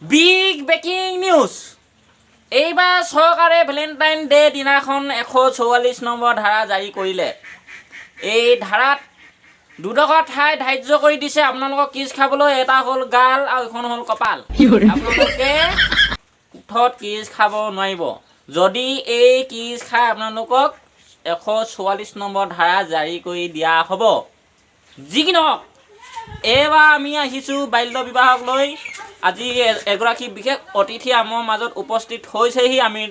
Big breaking news. এইবাৰ চৰকাৰে Valentine day দিনাখন 144 নম্বৰ ধাৰা জাৰি কৰিলে। এই ধাৰাত দুডোখৰ ঠাই ধাৰ্য কৰি দিছে আপোনালোকক কিজ খাবলৈ। এটা হ'ল গাল আৰু এখন হ'ল কপাল। আপোনালোকে ওঠত কিজ খাব নোৱাৰিব। যদি এই কিজ খাই আপোনালোকক 144 নম্বৰ ধাৰা জাৰি কৰি দিয়া হ'ব। যি কি নহওক, এইবাৰ আমি আহিছোঁ বাল্য বিবাহক লৈ। আজি এগৰাকী বিশেষ অতিথি আমাৰ মাজত উপস্থিত হৈছেহি। আমি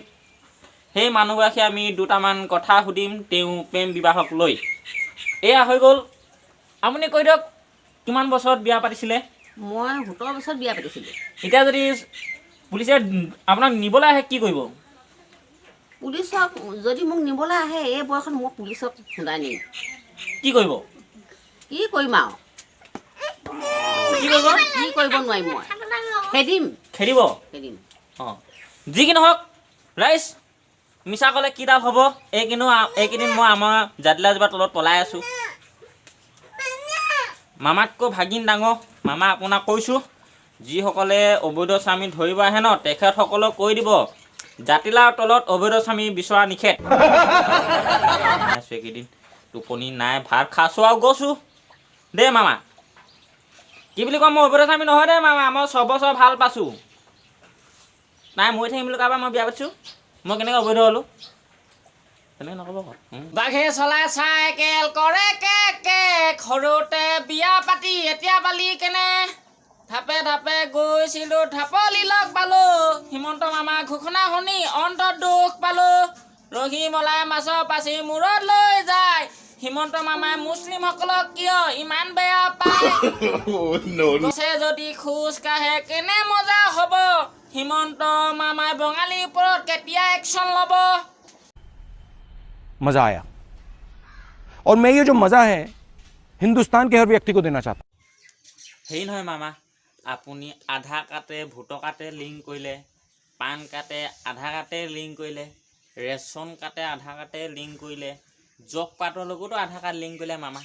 সেই মানুহগৰাকী আমি দুটামান কথা সুধিম তেওঁ প্ৰেম বিবাহক লৈ। এয়া হৈ গ'ল। আপুনি কৈ দিয়ক, কিমান বছৰত বিয়া পাতিছিলে? মই 17 বছৰত বিয়া পাতিছিলোঁ। এতিয়া যদি পুলিচে আপোনাক নিবলৈ আহে কি কৰিব? পুলিচক যদি মোক নিবলৈ আহে এই বয়সত মই পুলিচক খুন্দাই নিম। কি কৰিব? কি কৰিম আৰু? কি কৰিব? কি কৰিব নোৱাৰিম মই? খেদিম। খেদিব? খেদিম। অঁ, যি কি নহওক ৰাইজ, মিছা ক'লে কি ডাল হ'ব? এইকেইদিন মই আমাৰ জাতিলাজোপাৰ তলত পলাই আছোঁ। মামাতকৈ ভাগিন ডাঙৰ। মামা আপোনাক কৈছোঁ, যিসকলে অবৈধ স্বামী ধৰিব আহে ন, তেখেতসকলক কৈ দিব জাতিলাৰ তলত অবৈধ স্বামী বিচৰা নিষেধ। এইকেইদিন টোপনি নাই, ভাত খাইছোঁ আৰু গৈছোঁ দেই মামা। কি বুলি কওঁ, মই অবৈধ স্বামী নহয় দেই মামা। মই 6 বছৰ ভাল পাইছোঁ। নাই মৰি থাকিম বুলি কাৰোবাৰ মই বিয়া পাতিছোঁ। মই কেনেকৈ অবৈধ হ'লোঁ? তেনেকৈ নক'ব আকৌ। বাঘে চলাই চাইকেল কৰে কে সৰুতে বিয়া পাতি এতিয়া পালি কেনে? ধাপে ধাপে গৈছিলোঁ ঢাপলি লগ পালোঁ। হিমন্ত মামা ঘোষণা শুনি অন্তত দুখ পালোঁ। ৰহি মলাই মাছৰ পাচি মূৰত লৈ যায়। হিমন্ত মামাই মুছলিমসকলক কিয় ইমান বেয়া পায়? গছে যদি খোজ কাঢ়ে কেনে মজা হ'ব? হিমন্ত মামাই বঙালীৰ ওপৰত কেতিয়া একশ্যন ল'ব? मज़ा आया और मैं ये जो मज़ा है हिंदुस्तान के हर व्यक्ति को देना चाहता हूँ। হেৰি নহয় মামা, আপুনি আধাৰ কাৰ্ডে ভোটৰ কাৰ্ডে লিংক কৰিলে, পান কাৰ্ডে আধাৰ কাৰ্ডে লিংক কৰিলে, ৰেচন কাৰ্ডে আধাৰ কাৰ্ডে লিংক কৰিলে, জব কাৰ্ডৰ লগতো আধাৰ কাৰ্ড লিংক কৰিলে মামা।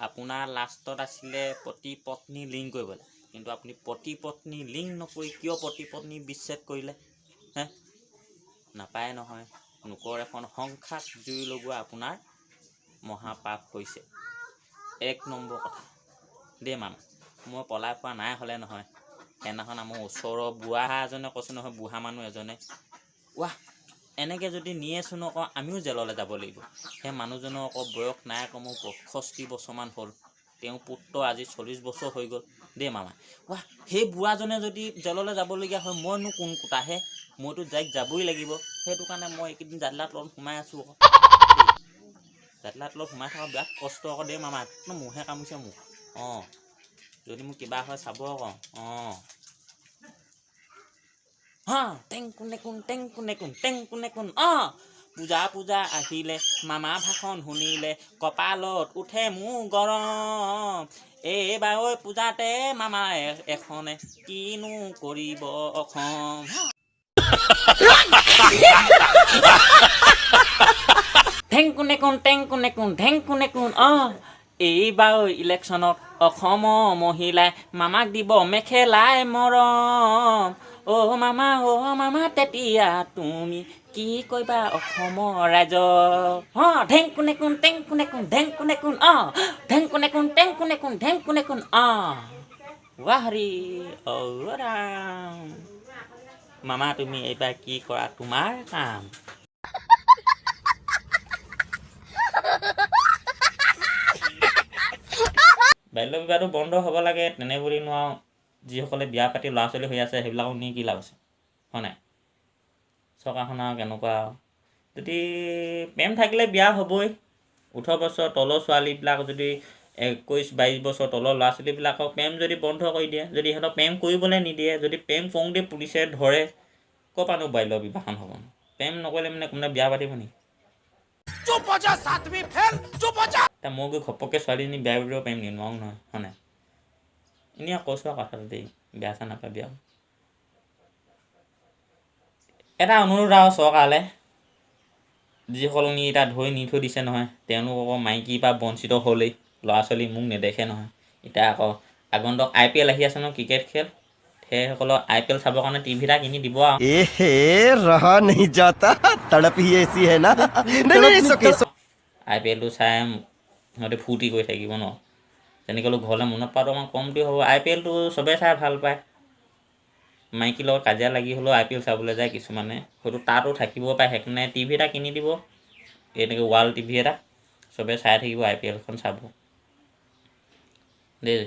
আপোনাৰ লাষ্টত আছিলে পতি পত্নী লিংক কৰিবলৈ, কিন্তু আপুনি পতি পত্নী লিংক নকৰি কিয় পতি পত্নী বিচ্ছেদ কৰিলে? হে, নাপায় নহয়। লোকৰ এখন সংসাৰত জুই লগোৱা আপোনাৰ মহাপাপ হৈছে। 1 নম্বৰ কথা দেই মামা, মই পলাই পোৱা নাই হ'লে নহয়। সেইদিনাখন আমাৰ ওচৰৰ বুঢ়া এজনে কৈছোঁ নহয়, বুঢ়া মানুহ এজনে, ৱাহ এনেকৈ যদি নিয়েচোন আকৌ আমিও জেললৈ যাব লাগিব। সেই মানুহজনৰ আকৌ বয়স নাই, কমেও 65 বছৰমান হ'ল। তেওঁ পুত্ৰ আজি 40 বছৰ হৈ গ'ল দেই মামা। ৱাহ, সেই বুঢ়াজনে যদি জেললৈ যাবলগীয়া হয়, মইনো কোন কোটাহে? মইতো যাবই লাগিব। সেইটো কাৰণে মই এইকেইদিন জাতিলাৰ তলত সোমাই আছোঁ আকৌ। জাতিলাৰ তলত সোমাই থকা বিৰাট কষ্ট আকৌ দেই মামা। একদম মহে কামুৰিছে মোক। অঁ, যদি মোক কিবা হয় চাব আকৌ। অঁ, হা টেং কোনে কোন টেং কোনে কোন টেং কোনে কোন। অঁ, পূজা আহিলে, মামা ভাষণ শুনিলে, কপালত উঠে মোৰ গৰম। এইবাৰ ঐ পূজাতে মামা এখনে কিনো কৰিব অসম। ঠেং কোনে কোন টেং কোনে কোন ঢেং কোনে কোন। অঁ, এইবাৰ ইলেকশ্যনত অসমৰ মহিলাই মামাক দিব মেখেলাই মৰম। অ' মামা তেতিয়া তুমি কি কৰিবা অসমৰ ৰাইজক? অঁ, ঢেং কোনে কোন টেং কোনে কোন ঢেং কোনে কোন। অঁ, ঢেং কোনে কোন টেং কোনে কোন ঢেং কোনে কোন। অঁ, ৱাহৰি অ' ৰাম। মামা তুমি এইবাৰ কি কৰা তোমাৰ কাম। বাল্য বিবাহটো বন্ধ হ'ব লাগে, তেনে বুলি নোৱাৰো। যিসকলে বিয়া পাতি ল'ৰা ছোৱালী হৈ আছে সেইবিলাকক নি কি লাভ আছে, হয় নাই? চৰকাৰখন আৰু কেনেকুৱা আৰু। যদি প্ৰেম থাকিলে বিয়া হ'বই। 18 বছৰ তলৰ ছোৱালীবিলাক যদি 21-22 বছৰ তলৰ ল'ৰা ছোৱালীবিলাকক প্ৰেম যদি বন্ধ কৰি দিয়ে, যদি সিহঁতক প্ৰেম কৰিবলৈ নিদিয়ে, যদি প্ৰেম কৰোঁতে পুলিচে ধৰে, ক'ৰ পৰানো বাল্য বিবাহখন হ'ব? প্ৰেম নকৰিলে মানে কোনোবাই বিয়া পাতিব নেকি? এতিয়া মই গৈ ঘপককৈ ছোৱালীজনী বিয়া পাতিব পাৰিম নেকি? নোৱাৰো নহয়, হয় নাই? এনেই কৈছোঁ আৰু কথাটো দেই, বেয়া চেয়া নাপাবি আৰু। এটা অনুৰোধ আৰু চৰকাৰলৈ, যিসকল নি এতিয়া ধৰি নি থৈ দিছে নহয়, তেওঁলোক আকৌ মাইকীৰ পৰা বঞ্চিত হ'লেই। ল'ৰা ছোৱালী মোক নেদেখে নহয়। এতিয়া আকৌ আগন্তুক IPL আহি আছে নহয়, ক্ৰিকেট খেল। সেইসকলৰ IPL চাবৰ কাৰণে টিভি এটা কিনি দিব আৰু एहे रहा नहीं जाता तड़प ही ऐसी है ना नहीं IPLটো চাই সিহঁতে ফূৰ্তি কৰি থাকিব ন তেনেকৈ হ'লেও ঘৰলৈ মনত পৰাটো অকণমান কমটি হ'ব IPLটো চবেই চাই ভাল পায় মাইকীৰ লগত কাজিয়া লাগি হ'লেও IPL চাবলৈ যায় কিছুমানে হয়তো তাতো থাকিব পাৰে সেইকাৰণে টিভি এটা কিনি দিব এনেকৈ ৱাল টিভি এটা চবেই চাই থাকিব IPLখন চাব দেই